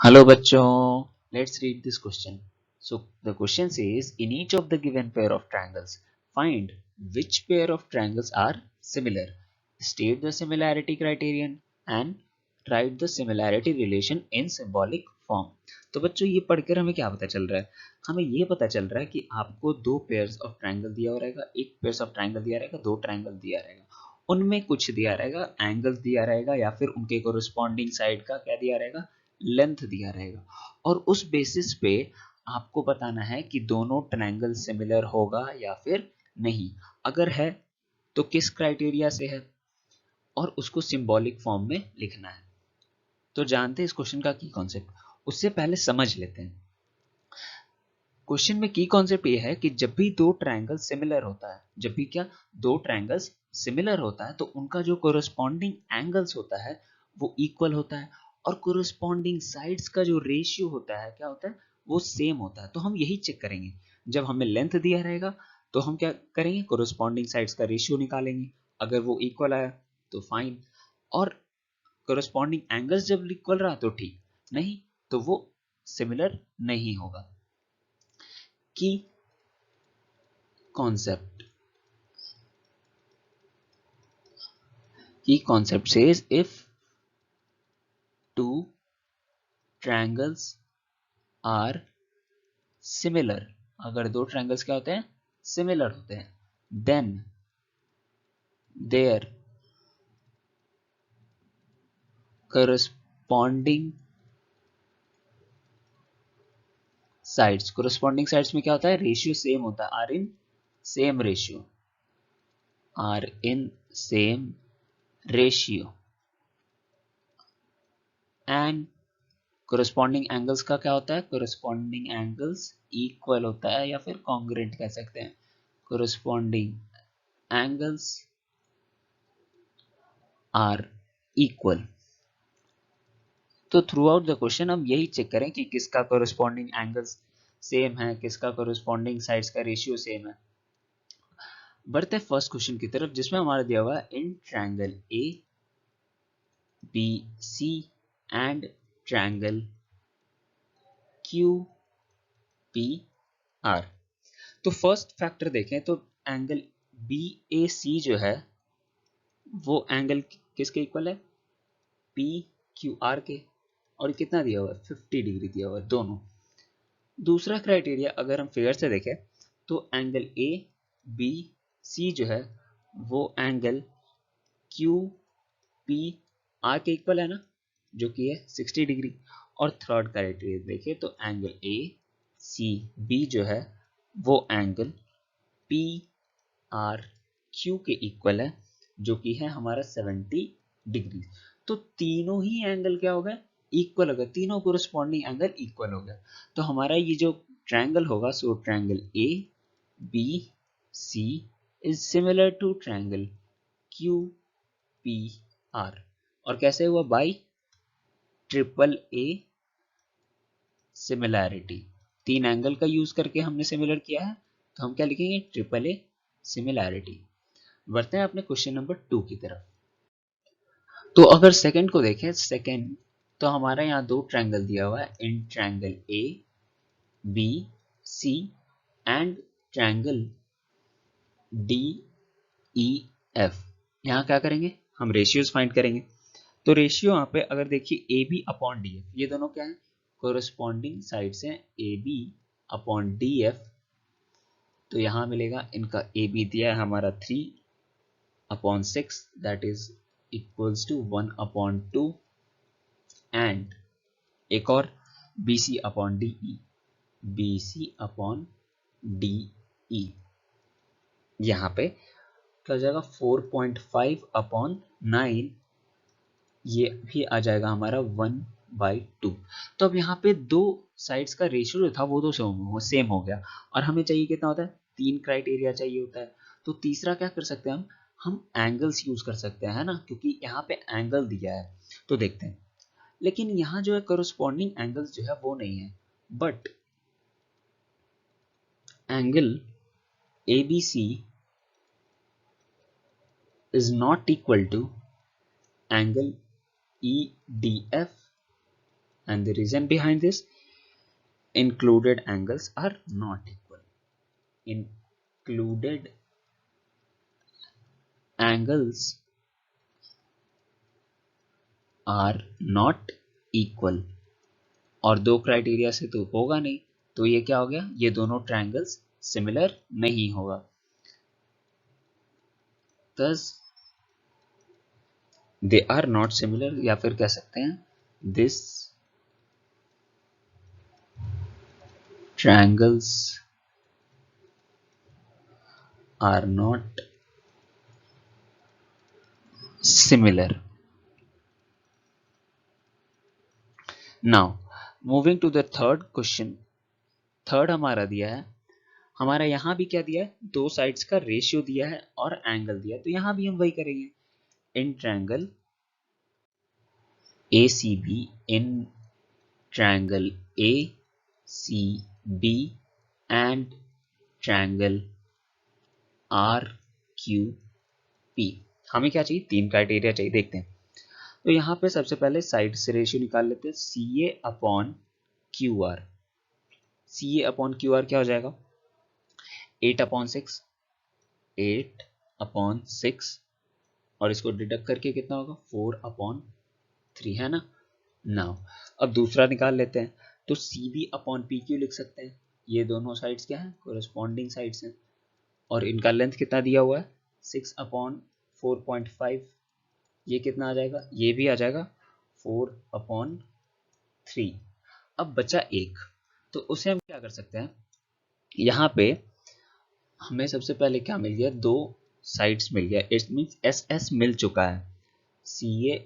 Hello बच्चों, let's read this question. So the question says, in each of the given pair of triangles, find which pair of triangles are similar. State the similarity criterion and write the similarity relation in symbolic form. तो बच्चों ये पढ़कर हमें क्या पता चल रहा है? हमें ये पता चल रहा है कि आपको दो पेयर्स ऑफ ट्रायंगल दिया हो रहेगा, एक पेयर्स ऑफ ट्रायंगल दिया रहेगा, दो ट्रायंगल दिया रहेगा, उनमें कुछ दिया रहेगा, एंगल्स दिया रहेगा या फिर उनके कोरिस्पॉन्डिंग साइड का क्या दिया रहेगा, लेंथ दिया रहेगा। और उस बेसिस पे आपको बताना है कि दोनों ट्रायंगल सिमिलर होगा या फिर नहीं। अगर है तो किस क्राइटेरिया से है और उसको सिंबॉलिक फॉर्म में लिखना है। तो जानते हैं इस क्वेश्चन का की कॉन्सेप्ट। उससे पहले समझ लेते हैं। क्वेश्चन में की कॉन्सेप्ट ये है कि जब भी दो ट्रायंगल सिमिलर होता है, जब भी क्या दो ट्रायंगल्स सिमिलर होता है तो उनका जो कोरिस्पॉन्डिंग एंगल्स होता है वो इक्वल होता है और कोरिस्पॉन्डिंग साइड्स का जो रेशियो होता है क्या होता है, वो सेम होता है। तो हम यही चेक करेंगे। जब हमें लेंथ दिया रहेगा तो हम क्या करेंगे, कोरिस्पॉन्डिंग साइड्स का रेशियो निकालेंगे। अगर वो इक्वल आया तो फाइन, और कोरिस्पॉन्डिंग एंगल्स जब इक्वल रहा तो ठीक, नहीं तो वो सिमिलर नहीं होगा। की concept key concept says if two triangles are similar, अगर दो triangles क्या होते हैं, similar होते हैं, then their corresponding sides में क्या होता है, रेशियो सेम होता है, are in same ratio and corresponding angles का क्या होता है, कोरिस्पॉन्डिंग एंगल्स इक्वल होता है या फिर कॉन्ग्रुएंट कह सकते हैं। Corresponding angles are equal. तो थ्रू आउट द क्वेश्चन हम यही चेक करें कि किसका कोरिस्पॉन्डिंग एंगल्स सेम है, किसका कोरिस्पॉन्डिंग साइड्स का रेशियो सेम है। बढ़ते हैं फर्स्ट क्वेश्चन की तरफ, जिसमें हमारा दिया हुआ है in triangle A B C and triangle Q P R. तो फर्स्ट फैक्टर देखें तो एंगल बी ए सी जो है वो एंगल किसके इक्वल है, पी क्यू आर के, और कितना दिया हुआ है, 50 डिग्री दिया हुआ है दोनों। दूसरा क्राइटेरिया अगर हम फिगर से देखें तो एंगल ए बी सी जो है वो एंगल क्यू पी आर के इक्वल है ना, जो कि है 60 डिग्री। और थर्ड क्राइटेरिया देखें तो एंगल ए सी बी जो है वो एंगल पी आर क्यू के इक्वल है, जो कि है हमारा 70 डिग्री। तो तीनों ही एंगल क्या हो गए, इक्वल हो गए, तीनों कोरिस्पॉन्डिंग एंगल इक्वल हो गया। तो हमारा ये जो ट्रायंगल होगा, so triangle A B C is similar to triangle Q P R. और कैसे हुआ, बाई ट्रिपल ए सिमिलैरिटी। तीन एंगल का यूज करके हमने सिमिलर किया है, तो हम क्या लिखेंगे, ट्रिपल ए सिमिलैरिटी। बढ़ते हैं अपने क्वेश्चन नंबर 2 की तरफ। तो अगर सेकंड को देखें, सेकंड तो हमारा यहाँ दो ट्रायंगल दिया हुआ है, in triangle A B C and triangle D E F. यहाँ क्या करेंगे, हम रेशियोज फाइंड करेंगे। तो रेशियो यहाँ पे अगर देखिए A B upon D F, ये दोनों क्या है, कोरिस्पॉन्डिंग साइड्स हैं, A B upon D F. तो यहाँ मिलेगा, इनका ए बी दिया है हमारा 3/6, that is equals to 1/2, and एक और B C upon D E, B C upon D E. यहाँ पे क्या हो जाएगा, 4.5/9, ये भी आ जाएगा हमारा 1/2। तो अब यहाँ पे दो साइड्स का रेशियो जो था वो तो सेम हो गया, और हमें चाहिए कितना होता है, तीन क्राइटेरिया चाहिए होता है। तो तीसरा क्या कर सकते हैं हम एंगल्स यूज कर सकते हैं, है ना, क्योंकि यहाँ पे एंगल दिया है। तो देखते हैं, लेकिन यहाँ जो है कोरिस्पॉन्डिंग एंगल्स जो है वो नहीं है, but angle A B C is not equal to angle EDF and the reason behind this, included angles are not equal. Included angles are not equal, और दो क्राइटेरिया से तो होगा नहीं, तो ये क्या हो गया, ये दोनों ट्रायंगल्स सिमिलर नहीं होगा। thus they are not similar, या फिर कह सकते हैं this triangles are not similar. Now moving to the third question, third हमारा दिया है, हमारा यहाँ भी क्या दिया है, दो साइड्स का रेशियो दिया है और एंगल दिया है, तो यहाँ भी हम वही करेंगे। In triangle ACB, in triangle ACB and triangle RQP, हमें क्या चाहिए, तीन क्राइटेरिया चाहिए, देखते हैं। तो यहाँ पे सबसे पहले साइड से रेशियो निकाल लेते हैं, CA upon QR। CA upon QR क्या हो जाएगा, 8/6, 8/6, और इसको डिडक्ट करके कितना होगा, 4/3, है ना। नाउ अब दूसरा निकाल लेते हैं, तो CB अपॉन PQ लिख सकते हैं, ये दोनों साइड्स क्या हैं, कोरस्पॉन्डिंग साइड्स हैं, और इनका लेंथ कितना दिया हुआ है, 6/4.5, ये कितना आ जाएगा, ये भी आ जाएगा 4/3। अब बचा एक, तो उसे हम क्या कर सकते हैं, यहाँ पे हमें सबसे पहले क्या मिल गया, दो साइड्स मिल गया, इट मीन्स SS मिल चुका है, CA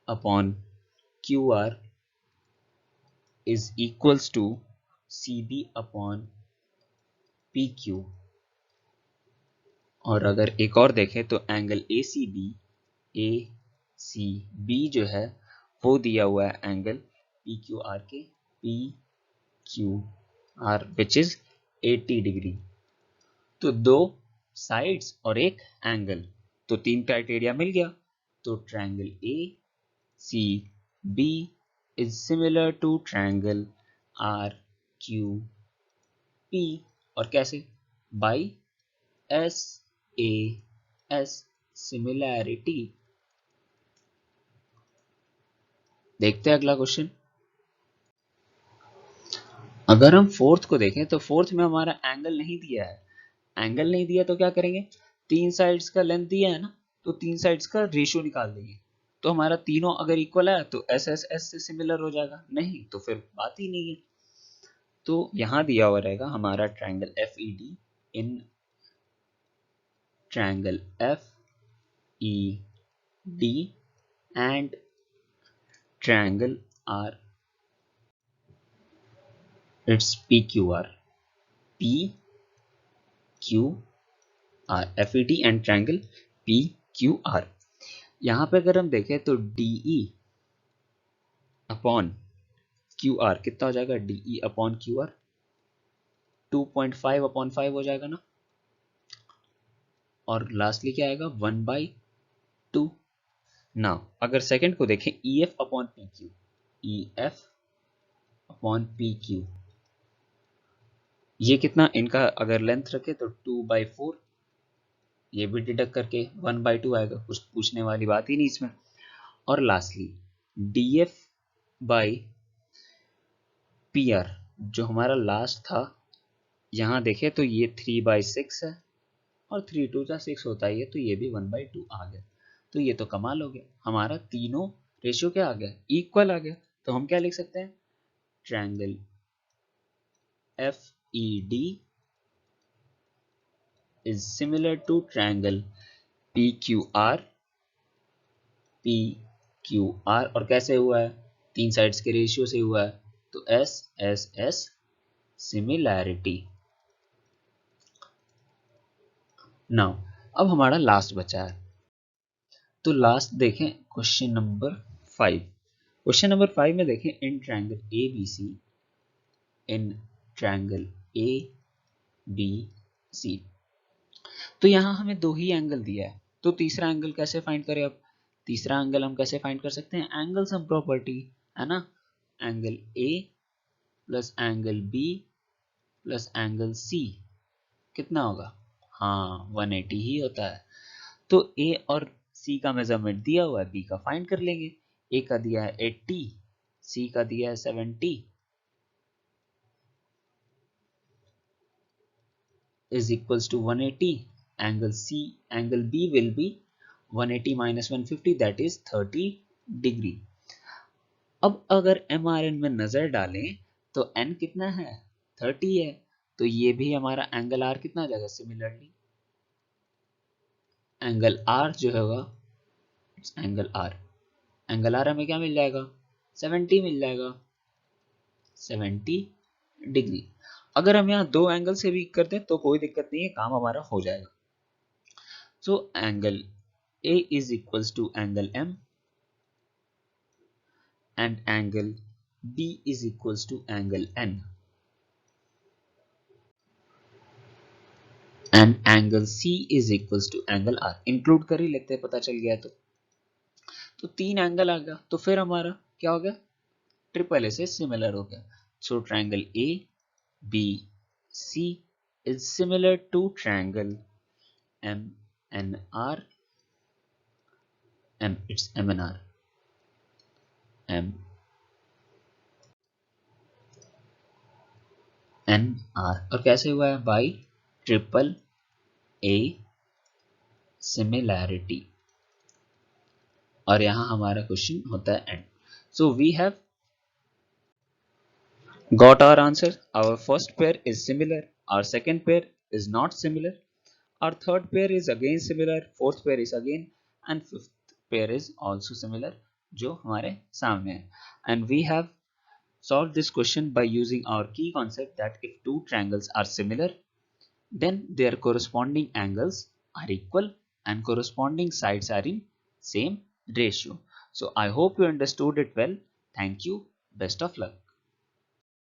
upon QR is equals to CB upon PQ। और अगर एक और देखें तो एंगल ACB जो है वो दिया हुआ है एंगल PQR के, PQR विच इज 80 डिग्री। तो दो साइड्स और एक एंगल, तो तीन क्राइटेरिया मिल गया, तो triangle ACB is similar to triangle RQP, और कैसे, बाई SAS सिमिलैरिटी। देखते हैं अगला क्वेश्चन। अगर हम फोर्थ को देखें तो फोर्थ में हमारा एंगल नहीं दिया है, एंगल नहीं दिया तो क्या करेंगे, तीन साइड्स का लेंथ दिया है ना, तो तीन साइड्स का रेशियो निकाल देंगे, तो हमारा तीनों अगर इक्वल है तो SS से सिमिलर हो जाएगा, नहीं तो फिर बात ही नहीं है। तो यहां दिया हुआ रहेगा हमारा triangle FED in triangle FED and triangle R, it's PQR, PQR, FED and triangle PQR। यहाँ पे अगर हम देखें तो DE अपॉन QR कितना हो जाएगा, DE अपॉन QR 2.5/5 हो जाएगा ना, और लास्टली क्या आएगा 1/2। नाउ अगर सेकंड को देखें EF upon PQ, EF upon PQ, ये कितना, इनका अगर लेंथ रखे तो 2/4, ये भी डिडक्ट करके 1/2 आएगा, कुछ पूछने वाली बात ही नहीं इसमें। और लास्टली DF बाई PR जो हमारा लास्ट था, यहाँ देखे तो ये 3/6 है, और 3 2 6 होता है ये, तो ये भी 1/2 आ गया। तो ये तो कमाल हो गया, हमारा तीनों रेशियो क्या आ गया, इक्वल आ गया। तो हम क्या लिख सकते हैं, triangle FED is similar to triangle PQR, और कैसे हुआ है, तीन साइड्स के रेशियो से हुआ है, तो SSS सिमिलैरिटी। नाउ अब हमारा लास्ट बचा है, तो लास्ट देखें क्वेश्चन नंबर 5। क्वेश्चन नंबर 5 में देखें in triangle ABC, in triangle ABC, तो यहाँ हमें दो ही एंगल दिया है, तो तीसरा एंगल कैसे फाइंड करें। अब तीसरा एंगल हम कैसे फाइंड कर सकते हैं, एंगल सम प्रॉपर्टी। है ना। Angle A plus angle B plus angle C कितना होगा? हाँ 180 ही होता है। तो ए और सी का मेजरमेंट दिया हुआ है, बी का फाइंड कर लेंगे। ए का दिया है 80, सी का दिया है 70 is equals to 180. Angle B will be 180 minus 150, that is 30 degree. अब अगर MRN में नजर डालें तो N कितना है? 30 है। तो ये भी हमारा एंगल R कितना हो जाएगा? सिमिलरली एंगल R जो होगा, एंगल R हमें क्या मिल जाएगा? 70 मिल जाएगा, 70 डिग्री। अगर हम यहाँ दो एंगल से भी कर दें तो कोई दिक्कत नहीं है, काम हमारा हो जाएगा। So angle A is equals to angle M and angle B is equals to angle N and angle C is equals to angle R। Include कर ही लेते हैं, पता चल गया तो तीन एंगल आ गया, तो फिर हमारा क्या हो गया? ट्रिपल ए से सिमिलर हो गया। So triangle A B C is similar to triangle M N R, M it's M N R, M N R. और कैसे हुआ है? By triple A similarity. और यहां हमारा क्वेश्चन होता है end. So we have got our answer. Our first pair is similar, our second pair is not similar, our third pair is again similar, fourth pair is again, and fifth pair is also similar जो हमारे सामने है। And we have solved this question by using our key concept that if two triangles are similar, then their corresponding angles are equal and corresponding sides are in same ratio. So I hope you understood it well. Thank you. Best of luck.